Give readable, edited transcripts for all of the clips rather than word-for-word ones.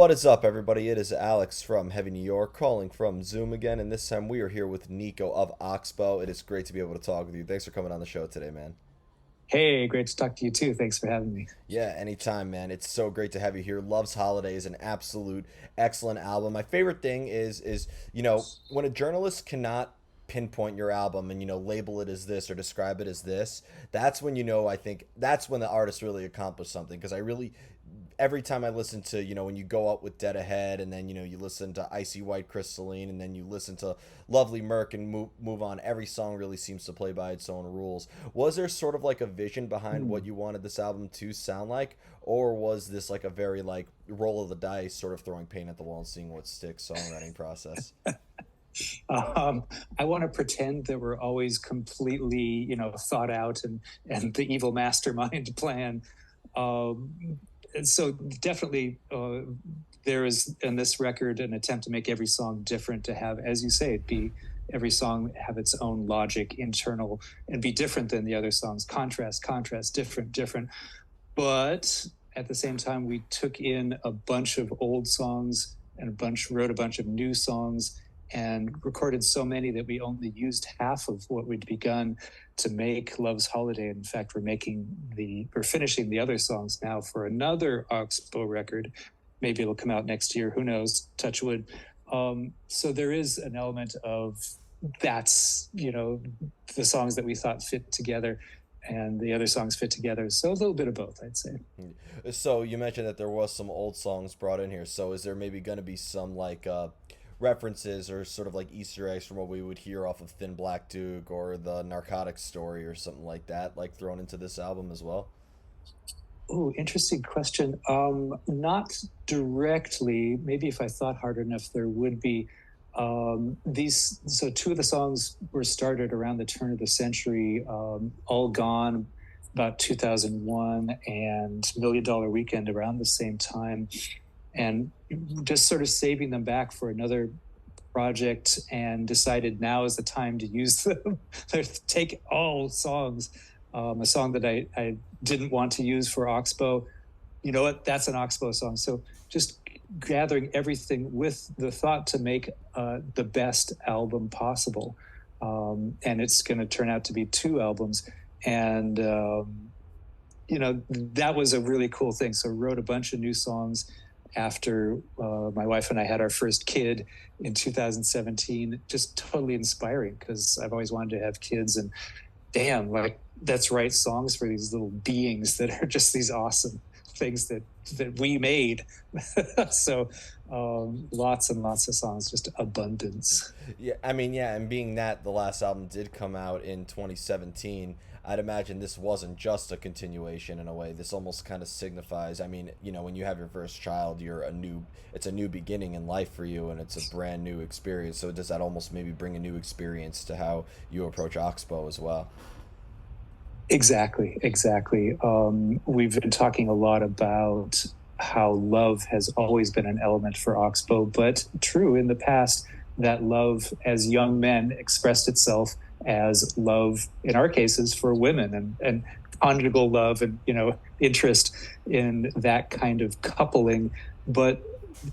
What is up, everybody? It is Alex from Heavy New York calling from Zoom again, and this time we are here with Niko of OXBOW. It is great to be able to talk with you. Thanks for coming on the show today, man. Hey, great to talk to you too. Thanks for having me. Yeah, anytime, man. It's so great to have you here. Love's Holiday is an absolute excellent album. My favorite thing is when a journalist cannot pinpoint your album and label it as this or describe it as this, that's when I think that's when the artist really accomplished something because I really every time I listen to, when you go out with Dead Ahead and then, you listen to Icy White Crystalline and then you listen to Lovely Merc and move on, every song really seems to play by its own rules. Was there sort of like a vision behind what Hmm. you wanted this album to sound like? Or was this like a very like roll of the dice, sort of throwing paint at the wall and seeing what sticks songwriting process? Um, I want to pretend that we're always completely, thought out and the evil mastermind plan. Um, so definitely, there is in this record an attempt to make every song different, to have, as you say, it be every song have its own logic, internal, and be different than the other songs. Contrast, contrast, different, different. But at the same time, we took in a bunch of old songs and wrote a bunch of new songs and recorded so many that we only used half of what we'd begun to make Love's Holiday. In fact, we're finishing the other songs now for another Oxbow record. Maybe it'll come out next year. Who knows? Touch wood. So there is an element of that's, the songs that we thought fit together and the other songs fit together. So a little bit of both, I'd say. So you mentioned that there was some old songs brought in here. So is there maybe going to be some like references or sort of like Easter eggs from what we would hear off of Thin Black Duke or the Narcotics Story or something like that, like thrown into this album as well? Oh, interesting question. Not directly. Maybe if I thought hard enough, there would be. So two of the songs were started around the turn of the century. All Gone, about 2001, and Million Dollar Weekend around the same time, and just sort of saving them back for another project, and decided now is the time to use them. Take all songs. A song that I didn't want to use for Oxbow, you know what? That's an Oxbow song. So just gathering everything with the thought to make the best album possible. And it's going to turn out to be two albums. And, that was a really cool thing. So wrote a bunch of new songs after my wife and I had our first kid in 2017. Just totally inspiring because I've always wanted to have kids, and damn, like let's write songs for these little beings that are just these awesome things that we made. So lots and lots of songs, just abundance. Yeah, I mean, yeah, and being that the last album did come out in 2017, I'd imagine this wasn't just a continuation in a way. This almost kind of signifies, I mean, when you have your first child, it's a new beginning in life for you and it's a brand new experience. So does that almost maybe bring a new experience to how you approach Oxbow as well? Exactly, exactly. We've been talking a lot about how love has always been an element for Oxbow, but true in the past that love as young men expressed itself as love, in our cases, for women, and conjugal love, and interest in that kind of coupling. But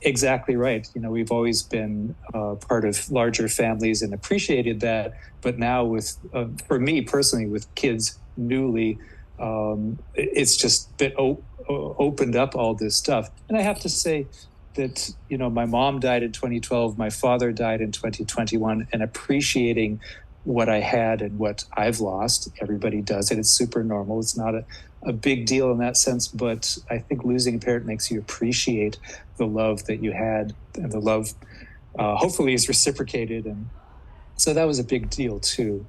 exactly right. We've always been part of larger families and appreciated that. But now, for me personally, with kids newly, it's just opened up all this stuff. And I have to say that, my mom died in 2012, my father died in 2021, and appreciating what I had and what I've lost. Everybody does it. It's super normal. It's not a big deal in that sense, but I think losing a parent makes you appreciate the love that you had, and the love hopefully is reciprocated. And so that was a big deal too.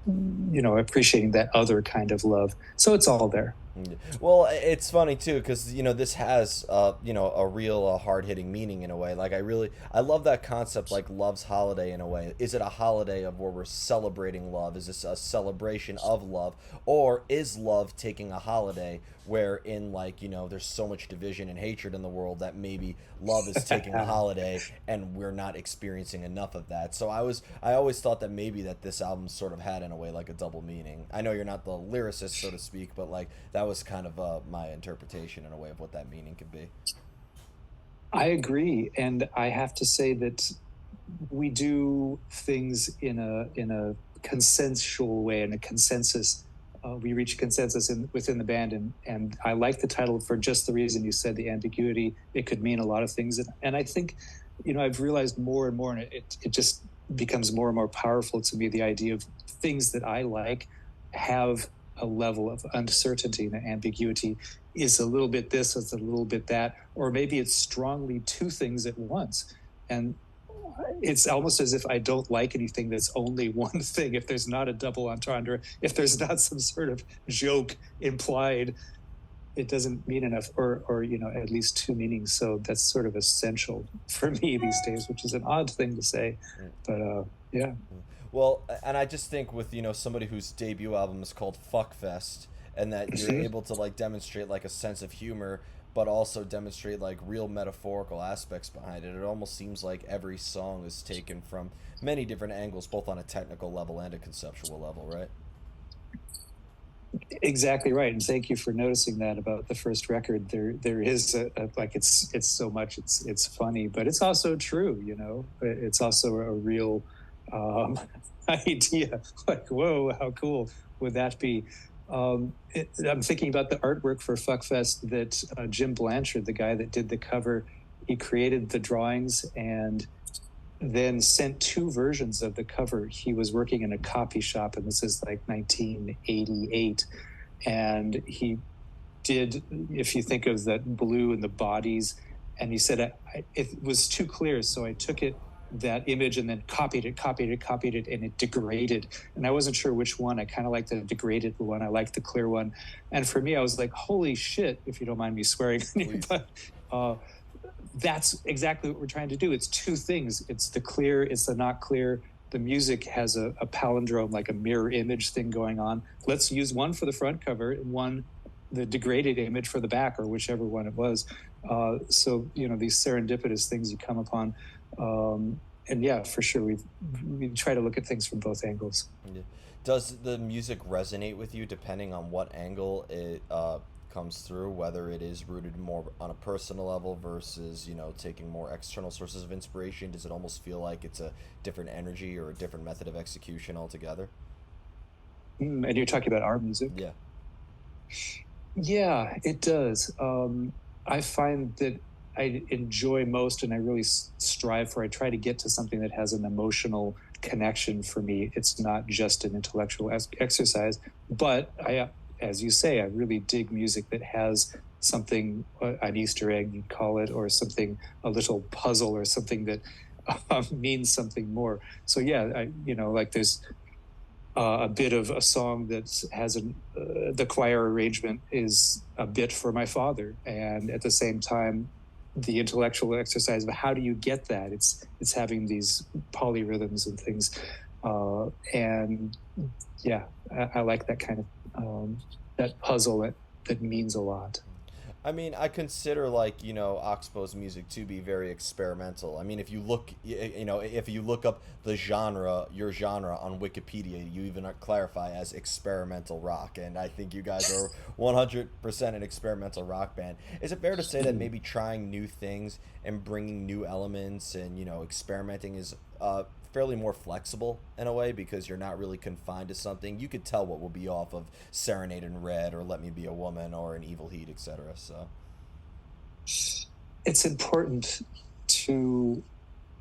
Appreciating that other kind of love. So it's all there. Mm. Well, it's funny too because this has a real hard hitting meaning in a way. Like I love that concept, like love's holiday in a way. Is it a holiday of where we're celebrating love? Is this a celebration of love, or is love taking a holiday where in like there's so much division and hatred in the world that maybe love is taking a holiday and we're not experiencing enough of that. So I always thought that maybe that this album sort of had in a way like a double meaning. I know you're not the lyricist, so to speak, but like that was kind of my interpretation in a way of what that meaning could be. I agree, and I have to say that we do things in a consensual way, in a consensus. We reach consensus within the band, and I like the title for just the reason you said, the ambiguity. It could mean a lot of things, and I think, I've realized more and more, and it just becomes more and more powerful to me. The idea of things that I like have a level of uncertainty, and ambiguity is a little bit this, it's a little bit that, or maybe it's strongly two things at once. And it's almost as if I don't like anything that's only one thing. If there's not a double entendre, if there's not some sort of joke implied, it doesn't mean enough, or at least two meanings. So that's sort of essential for me these days, which is an odd thing to say, but yeah. Well, and I just think with somebody whose debut album is called Fuckfest, and that you're able to like demonstrate like a sense of humor, but also demonstrate like real metaphorical aspects behind it. It almost seems like every song is taken from many different angles, both on a technical level and a conceptual level, right? Exactly right, and thank you for noticing that about the first record. There is like it's so much it's funny, but it's also true. It's also a real idea. Like, whoa, how cool would that be? I'm thinking about the artwork for Fuckfest that Jim Blanchard, the guy that did the cover, he created the drawings and then sent two versions of the cover. He was working in a copy shop, and this is like 1988. And he did, if you think of that blue and the bodies, and he said, it was too clear. So I took that image and then copied it, and it degraded. And I wasn't sure which one. I kind of liked the degraded one. I liked the clear one. And for me, I was like, holy shit, if you don't mind me swearing. But that's exactly what we're trying to do. It's two things. It's the clear, it's the not clear. The music has a palindrome, like a mirror image thing going on. Let's use one for the front cover and one, the degraded image, for the back, or whichever one it was. So, these serendipitous things you come upon. And yeah, for sure, we try to look at things from both angles. Yeah. Does the music resonate with you depending on what angle it comes through, whether it is rooted more on a personal level versus taking more external sources of inspiration? Does it almost feel like it's a different energy or a different method of execution altogether? And you're talking about our music? Yeah. Yeah, it does. I find that I enjoy most, and I really strive for, I try to get to something that has an emotional connection for me. It's not just an intellectual exercise, but as you say, I really dig music that has something, an Easter egg, you'd call it, or something, a little puzzle, or something that means something more. So yeah, like there's a bit of a song that has the choir arrangement is a bit for my father, and at the same time, the intellectual exercise of how do you get that? It's having these polyrhythms and things, and yeah, I like that kind of that puzzle that means a lot. I mean, I consider like Oxbow's music to be very experimental. I mean, if you look, if you look up the genre, your genre on Wikipedia, you even clarify as experimental rock, and I think you guys are 100% an experimental rock band. Is it fair to say that maybe trying new things and bringing new elements and experimenting is fairly more flexible in a way, because you're not really confined to something? You could tell what will be off of Serenade in Red or Let Me Be a Woman or An Evil Heat, etc. So it's important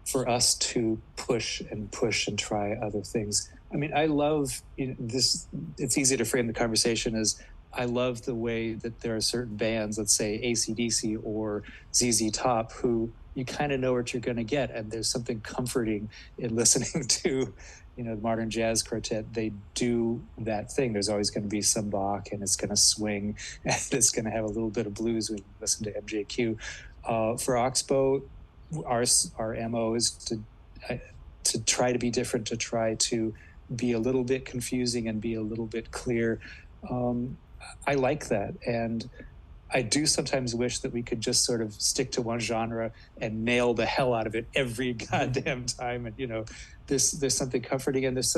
for us to push and try other things. I mean, I love this. It's easy to frame the conversation as, I love the way that there are certain bands, let's say AC/DC or ZZ Top, who you kind of know what you're going to get, and there's something comforting in listening to the modern jazz quartet. They do that thing. There's always going to be some Bach, and it's going to swing, and it's going to have a little bit of blues when you listen to MJQ. For Oxbow, our MO is to try to be different, to try to be a little bit confusing and be a little bit clear. I like that, and I do sometimes wish that we could just sort of stick to one genre and nail the hell out of it every goddamn time. And there's something comforting, and that's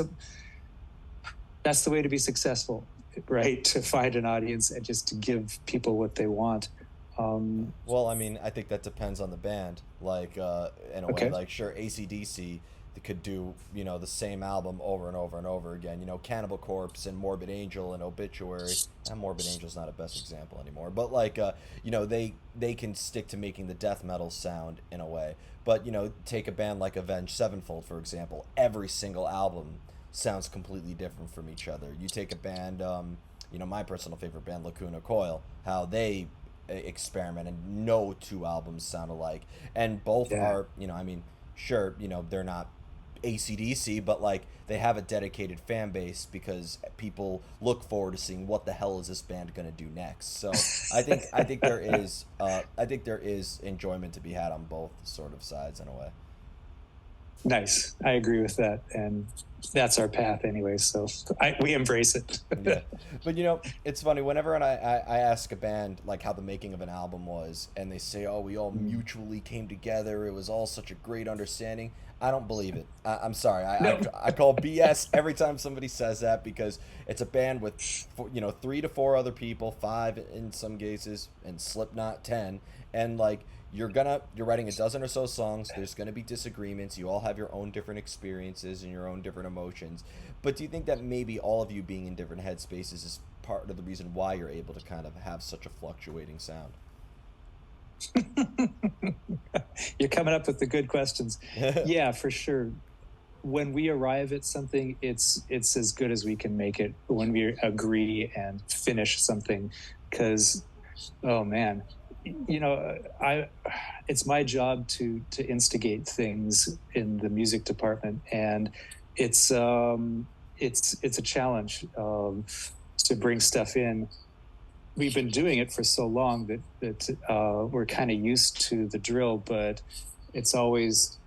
the way to be successful, right? To find an audience and just to give people what they want. Well, I mean, I think that depends on the band. Like, in a way, Okay. like sure, AC/DC they could do the same album over and over and over again. Cannibal Corpse and Morbid Angel and Obituary. And Morbid Angel's not a best example anymore, but like, they can stick to making the death metal sound in a way. But take a band like Avenged Sevenfold for example. Every single album sounds completely different from each other. You take a band, my personal favorite band, Lacuna Coil, how they experiment, and no two albums sound alike, and both Yeah. are, I mean, sure, they're not AC/DC, but like they have a dedicated fan base because people look forward to seeing what the hell is this band gonna do next. So I think there is enjoyment to be had on both sort of sides in a way. Nice. I agree with that. And that's our path anyway. So we embrace it. Yeah, but it's funny whenever I ask a band like how the making of an album was, and they say, "Oh, we all mutually came together. It was all such a great understanding." I don't believe it. I'm sorry. No. I call BS every time somebody says that because it's a band with 3 to 4 other people, five in some cases, and Slipknot 10, and like you're writing a dozen or so songs. There's gonna be disagreements. You all have your own different experiences and your own different emotions. But do you think that maybe all of you being in different headspaces is part of the reason why you're able to kind of have such a fluctuating sound? You're coming up with the good questions. Yeah, for sure. When we arrive at something, it's as good as we can make it when we agree and finish something. Because, oh man, I it's my job to instigate things in the music department, and it's it's a challenge to bring stuff in. We've been doing it for so long that we're kind of used to the drill, but it's always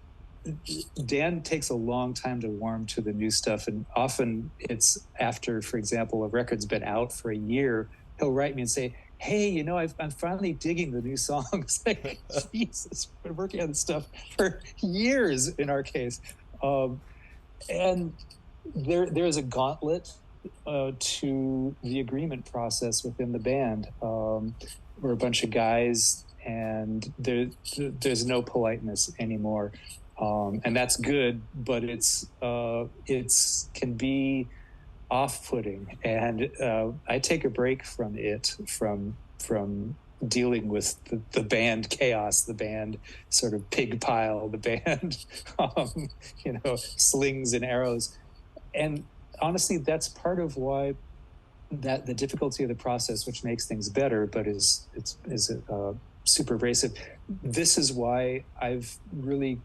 Dan takes a long time to warm to the new stuff, and often it's after, for example, a record's been out for a year. He'll write me and say, "Hey, I'm finally digging the new songs." Like, Jesus, we've been working on this stuff for years in our case, and there's a gauntlet to the agreement process within the band. We're a bunch of guys, and there's no politeness anymore, and that's good. But it's can be off-putting, and I take a break from it, from dealing with the band chaos, the band sort of pig pile, the band slings and arrows. And honestly, that's part of why that the difficulty of the process, which makes things better, but is super abrasive. This is why I've really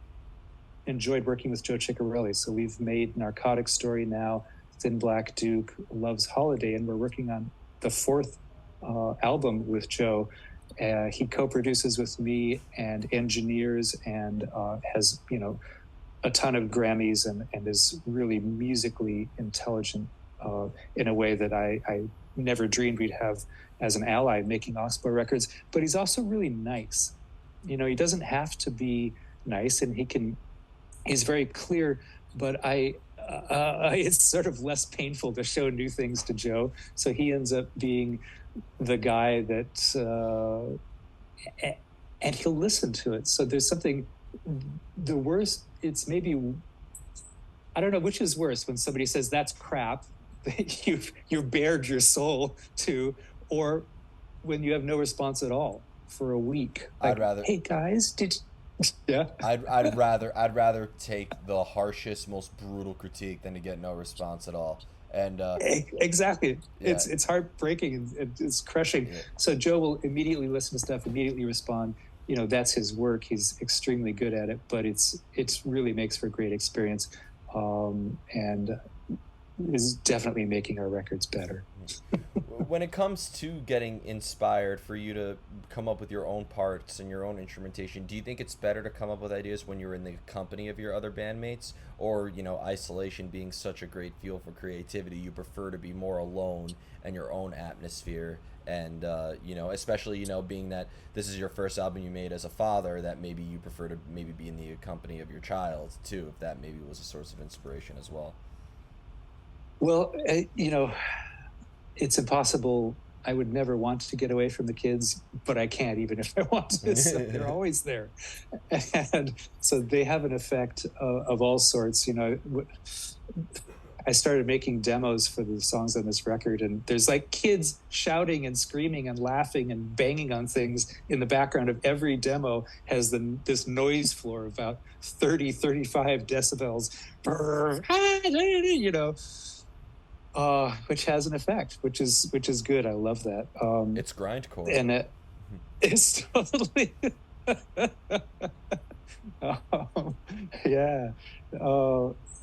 enjoyed working with Joe Ciccarelli. So we've made Narcotic Story now, Thin Black Duke, Love's Holiday, and we're working on the fourth album with Joe. He co-produces with me and engineers, and has a ton of Grammys, and is really musically intelligent in a way that I never dreamed we'd have as an ally making Oxbow records. But he's also really nice. He doesn't have to be nice, and he's very clear, but it's sort of less painful to show new things to Joe. So he ends up being the guy that, and he'll listen to it. So there's something, the worst, it's maybe, I don't know which is worse, when somebody says that's crap, that you've bared your soul to, or when you have no response at all for a week. Like, I'd rather, hey guys, yeah. I'd rather take the harshest, most brutal critique than to get no response at all. And Exactly. yeah, It's heartbreaking, and it's crushing. yeah. So Joe will immediately listen to stuff, immediately respond. That's his work. He's extremely good at it, but it's really makes for a great experience, and is definitely making our records better. When it comes to getting inspired for you to come up with your own parts and your own instrumentation, do you think it's better to come up with ideas when you're in the company of your other bandmates, or isolation being such a great fuel for creativity, you prefer to be more alone and your own atmosphere? And especially being that this is your first album you made as a father, that maybe you prefer to maybe be in the company of your child too, if that maybe was a source of inspiration as well. Well, it's impossible I would never want to get away from the kids, but I can't even if I want to. So they're always there. And so they have an effect of all sorts. I started making demos for the songs on this record, and there's like kids shouting and screaming and laughing and banging on things in the background of every demo. Has this noise floor of about 35 decibels, which has an effect, which is good. I love that. It's grindcore, and it's totally yeah.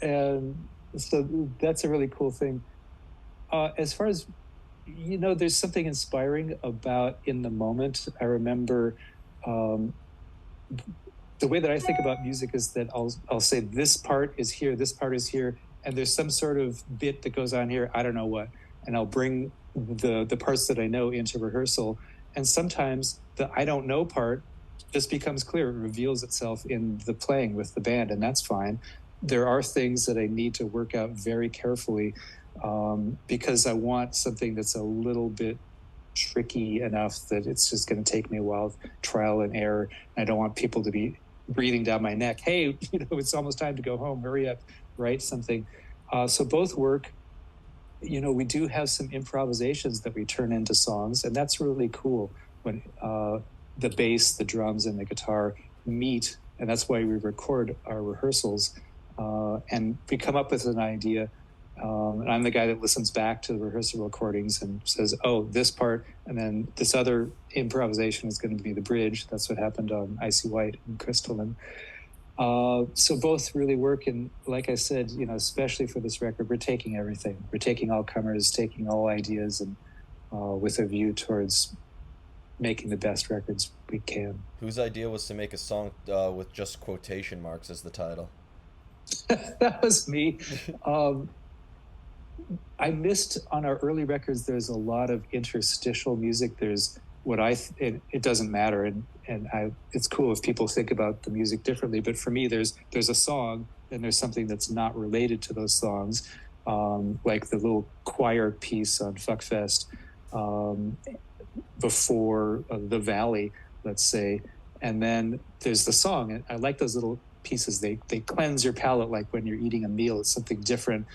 And so that's a really cool thing. As far as there's something inspiring about in the moment. I remember the way that I think about music is that I'll say this part is here, this part is here, and there's some sort of bit that goes on here, I don't know what, and I'll bring the parts that I know into rehearsal, and sometimes the I don't know part just becomes clear. It reveals itself in the playing with the band, and that's fine. There are things that I need to work out very carefully because I want something that's a little bit tricky enough that it's just going to take me a while of trial and error. I don't want people to be breathing down my neck. Hey, it's almost time to go home. Hurry up, write something. So both work. We do have some improvisations that we turn into songs, and that's really cool when the bass, the drums, and the guitar meet, and that's why we record our rehearsals. And we come up with an idea. And I'm the guy that listens back to the rehearsal recordings and says, oh, this part, and then this other improvisation is going to be the bridge. That's what happened on Icy White and Crystalline. So both really work. And like I said, especially for this record, we're taking everything. We're taking all comers, taking all ideas, and with a view towards making the best records we can. Whose idea was to make a song with just quotation marks as the title? That was me. I missed on our early records. There's a lot of interstitial music. There's what it doesn't matter, and it's cool if people think about the music differently. But for me, there's a song, and there's something that's not related to those songs, like the little choir piece on Fuckfest before the Valley, let's say, and then there's the song. And I like those little pieces. They cleanse your palate, like when you're eating a meal. It's something different.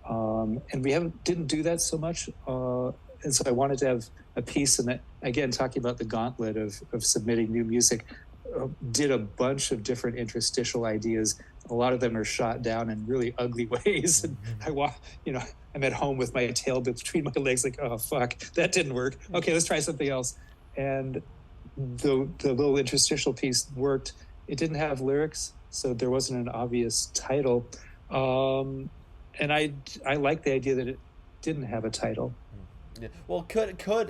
And we didn't do that so much. And so I wanted to have a piece, and that, again, talking about the gauntlet of submitting new music, did a bunch of different interstitial ideas. A lot of them are shot down in really ugly ways. And I'm at home with my tail between my legs, like, oh, fuck, that didn't work. Okay, let's try something else. And the little interstitial piece worked. It didn't have lyrics, so there wasn't an obvious title. And I like the idea that it didn't have a title. Yeah. Well,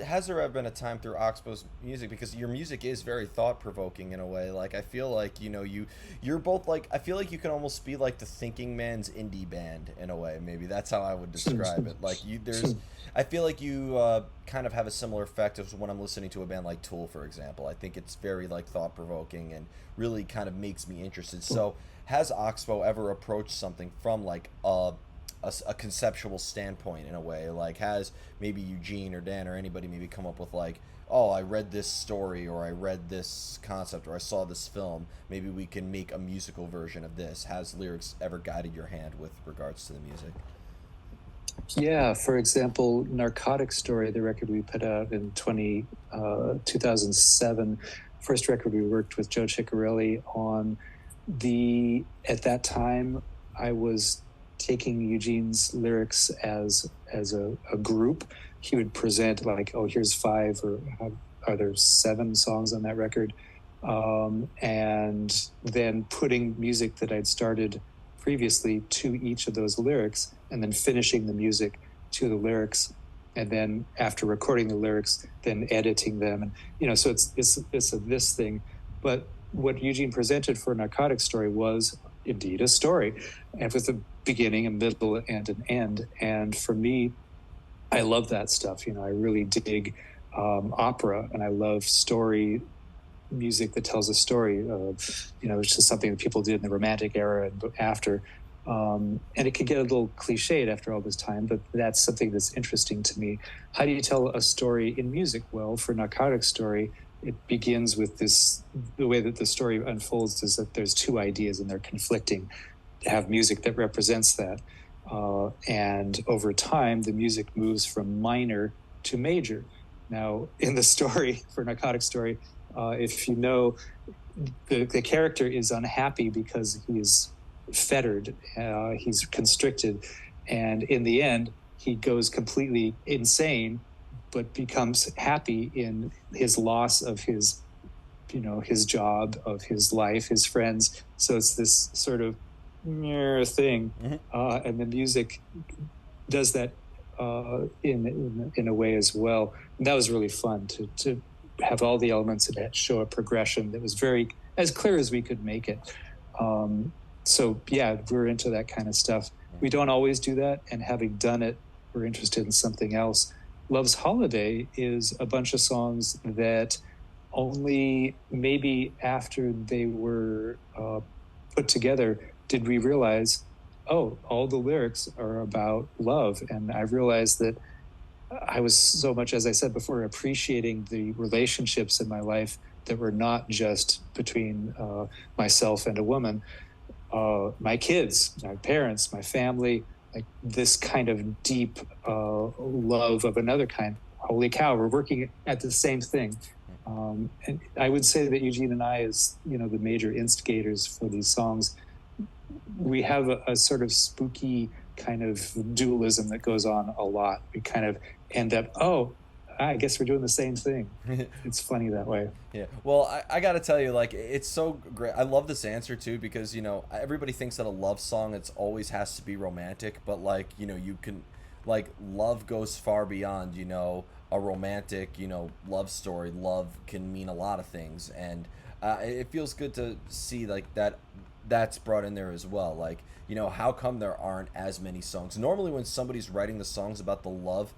has there ever been a time through Oxbow's music, because your music is very thought provoking in a way? Like, I feel like you're both like, I feel like you can almost be like the thinking man's indie band in a way. Maybe that's how I would describe it. Like I feel like you kind of have a similar effect as when I'm listening to a band like Tool, for example. I think it's very like thought provoking and really kind of makes me interested. So has Oxbow ever approached something from like a conceptual standpoint in a way? Like, has maybe Eugene or Dan or anybody maybe come up with like, oh, I read this story, or I read this concept, or I saw this film, maybe we can make a musical version of this? Has lyrics ever guided your hand with regards to the music? Yeah, for example, Narcotic Story, the record we put out in 2007, first record we worked with Joe Ciccarelli on. At that time, I was taking Eugene's lyrics as a group. He would present like, oh, here's 5, or are there 7 songs on that record? And then putting music that I'd started previously to each of those lyrics, and then finishing the music to the lyrics, and then after recording the lyrics, then editing them. And so it's this thing. But what Eugene presented for Narcotic Story was indeed a story, and with a beginning, a middle, and an end. And for me, I love that stuff. I really dig opera, and I love story music that tells a story. It's just something that people did in the Romantic era and after. And it can get a little cliched after all this time, but that's something that's interesting to me. How do you tell a story in music? Well, for Narcotic Story, it begins with this, the way that the story unfolds is that there's two ideas and they're conflicting. To have music that represents that. And over time, the music moves from minor to major. Now, in the story, for Narcotic Story, if you know, the character is unhappy because he's fettered, he's constricted, and in the end, he goes completely insane, but becomes happy in his loss of his, his job, of his life, his friends. So it's this sort of thing, and the music does that in a way as well. And that was really fun to have all the elements of that show a progression that was very as clear as we could make it. So yeah, we're into that kind of stuff. We don't always do that, and having done it, we're interested in something else. Love's Holiday is a bunch of songs that only maybe after they were put together did we realize, oh, all the lyrics are about love. And I realized that I was so much, as I said before, appreciating the relationships in my life that were not just between myself and a woman, my kids, my parents, my family, like this kind of deep love of another kind. Holy cow, we're working at the same thing. And I would say that Eugene and I, as the major instigators for these songs, we have a sort of spooky kind of dualism that goes on a lot. We kind of end up, oh, I guess we're doing the same thing. It's funny that way. Yeah. Well, I got to tell you, like, it's so great. I love this answer, too, because, everybody thinks that a love song, it's always has to be romantic. But, like, you can, like, love goes far beyond, a romantic, love story. Love can mean a lot of things. And it feels good to see, like, that's brought in there as well. Like, how come there aren't as many songs? Normally, when somebody's writing the songs about the love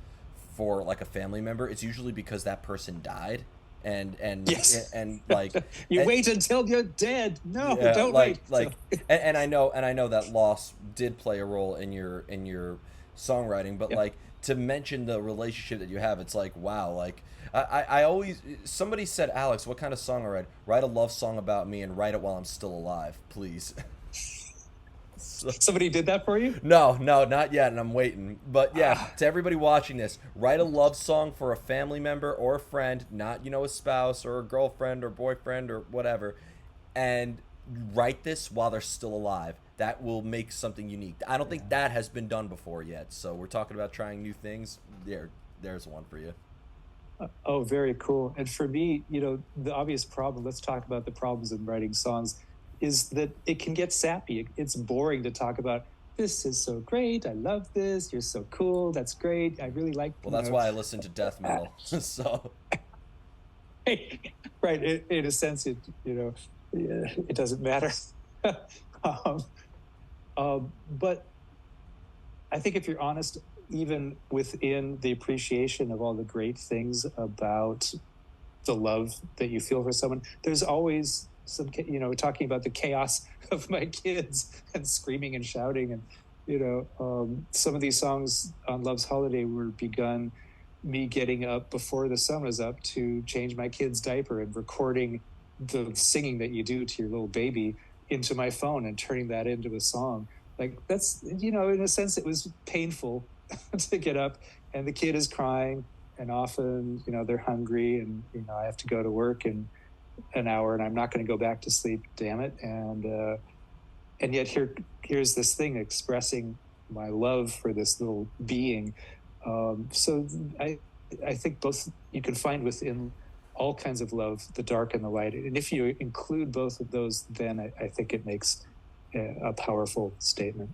for like a family member, it's usually because that person died, and yes. and like you wait until you're dead. No, yeah, don't like wait. like and I know that loss did play a role in your songwriting, but Yep. like to mention the relationship that you have, it's like wow, like I always somebody said, Alex, what kind of song I write a love song about me and write it while I'm still alive, please. Somebody did that for you? No, not yet, and I'm waiting. But yeah, to everybody watching this, write a love song for a family member or a friend, not a spouse or a girlfriend or boyfriend or whatever, and write this while they're still alive. That will make something unique. I don't think that has been done before yet. So we're talking about trying new things. There's one for you. Oh, very cool. And for me, the obvious problem, let's talk about the problems in writing songs, is that it can get sappy. It's boring to talk about, this is so great, I love this, you're so cool, that's great, I really like. Well, that's why I listen to death metal. So right, in a sense, it doesn't matter. But I think if you're honest, even within the appreciation of all the great things about the love that you feel for someone, there's always some, talking about the chaos of my kids and screaming and shouting. And, some of these songs on Love's Holiday were begun me getting up before the sun was up to change my kid's diaper and recording the singing that you do to your little baby into my phone and turning that into a song. Like that's, in a sense, it was painful to get up and the kid is crying and often, they're hungry and, I have to go to work in an hour and I'm not going to go back to sleep, damn it. And yet here's this thing expressing my love for this little being. So I think both you can find within all kinds of love, the dark and the light. And if you include both of those, then I think it makes a powerful statement.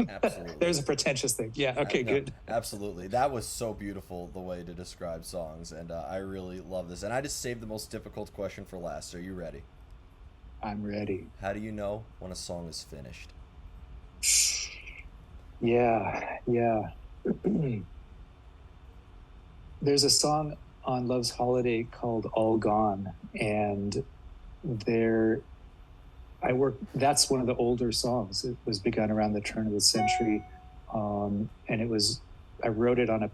Absolutely. There's a pretentious thing. Yeah. Okay, no, good. Absolutely. That was so beautiful, the way to describe songs. And I really love this. And I just saved the most difficult question for last. Are you ready? I'm ready. How do you know when a song is finished? Yeah. There's a song on Love's Holiday called All Gone. And there I work. That's one of the older songs. It was begun around the turn of the century, and it was. I wrote it on a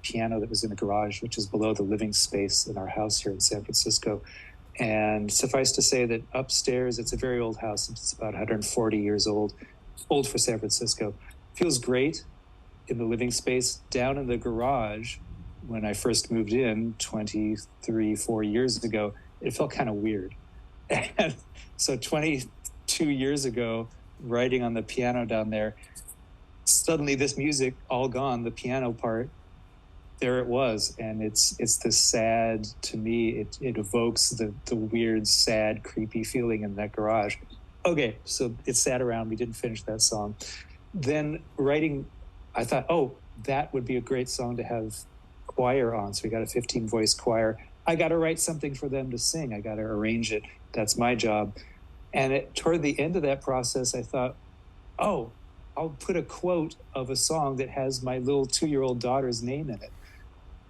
piano that was in the garage, which is below the living space in our house here in San Francisco. And suffice to say that upstairs, it's a very old house. It's about 140 years old, old for San Francisco. Feels great in the living space. Down in the garage, when I first moved in 23, 4 years ago, it felt kind of weird. And so 22 years ago, writing on the piano down there, suddenly this music all gone, the piano part, there it was. And it's this sad, to me, it evokes the weird, sad, creepy feeling in that garage. Okay, so it sat around. We didn't finish that song. Then writing, I thought, oh, that would be a great song to have choir on. So we got a 15 voice choir. I got to write something for them to sing. I got to arrange it. That's my job. And toward the end of that process, I thought, oh, I'll put a quote of a song that has my little 2-year-old daughter's name in it.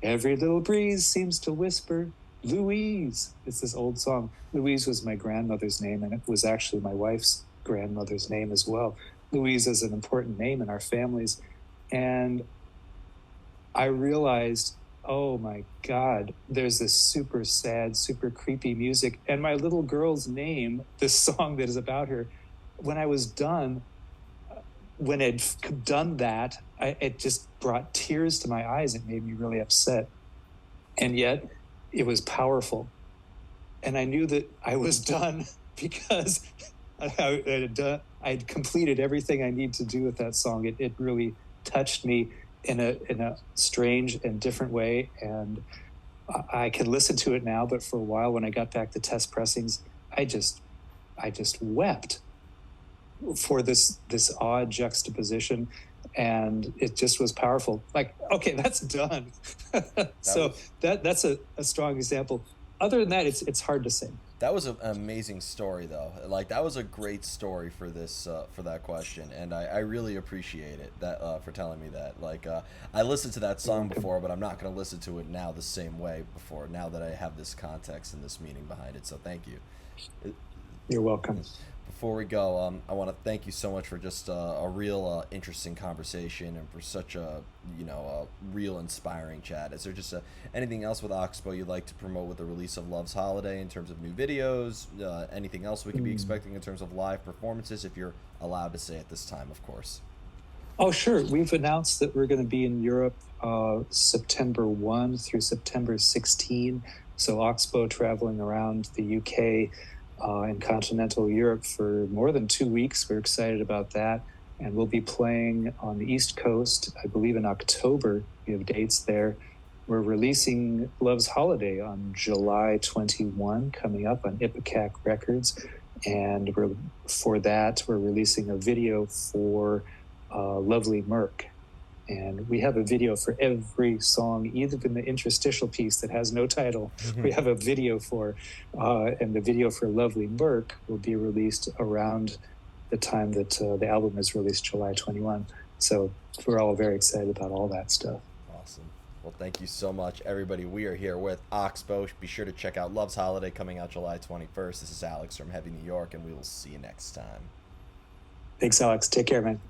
Every little breeze seems to whisper, Louise. It's this old song. Louise was my grandmother's name, and it was actually my wife's grandmother's name as well. Louise is an important name in our families. And I realized, oh my God, there's this super sad, super creepy music. And my little girl's name, this song that is about her, when I was done, when I'd done that, it just brought tears to my eyes. It made me really upset. And yet it was powerful. And I knew that I was done because I'd completed everything I need to do with that song. It really touched me in a strange and different way. And I can listen to it now, but for a while when I got back to test pressings, I just wept for this odd juxtaposition, and it just was powerful. Like, okay, that's done. That's a strong example. Other than that, it's hard to say. That was an amazing story, though. Like, that was a great story for this for that question, and I really appreciate it that for telling me that. Like, I listened to that song before, but I'm not going to listen to it now the same way before. Now that I have this context and this meaning behind it, so thank you. You're welcome. Before we go, I want to thank you so much for just a real interesting conversation and for such a a real inspiring chat. Is there just anything else with Oxbow you'd like to promote with the release of Love's Holiday in terms of new videos? Anything else we can be expecting in terms of live performances, if you're allowed to say at this time, of course? Oh, sure. We've announced that we're going to be in Europe September 1 through September 16. So Oxbow traveling around the UK in continental Europe for more than 2 weeks. We're excited about that. And we'll be playing on the East Coast, I believe in October. We have dates there. We're releasing Love's Holiday on July 21, coming up on Ipecac Records. And for that, we're releasing a video for Lovely Merc. And we have a video for every song, even in the interstitial piece that has no title. We have a video for, and the video for Lovely Merc will be released around the time that the album is released, July 21. So we're all very excited about all that stuff. Awesome. Well, thank you so much, everybody. We are here with Oxbow. Be sure to check out Love's Holiday coming out July 21st. This is Alex from Heavy New York, and we will see you next time. Thanks, Alex. Take care, man.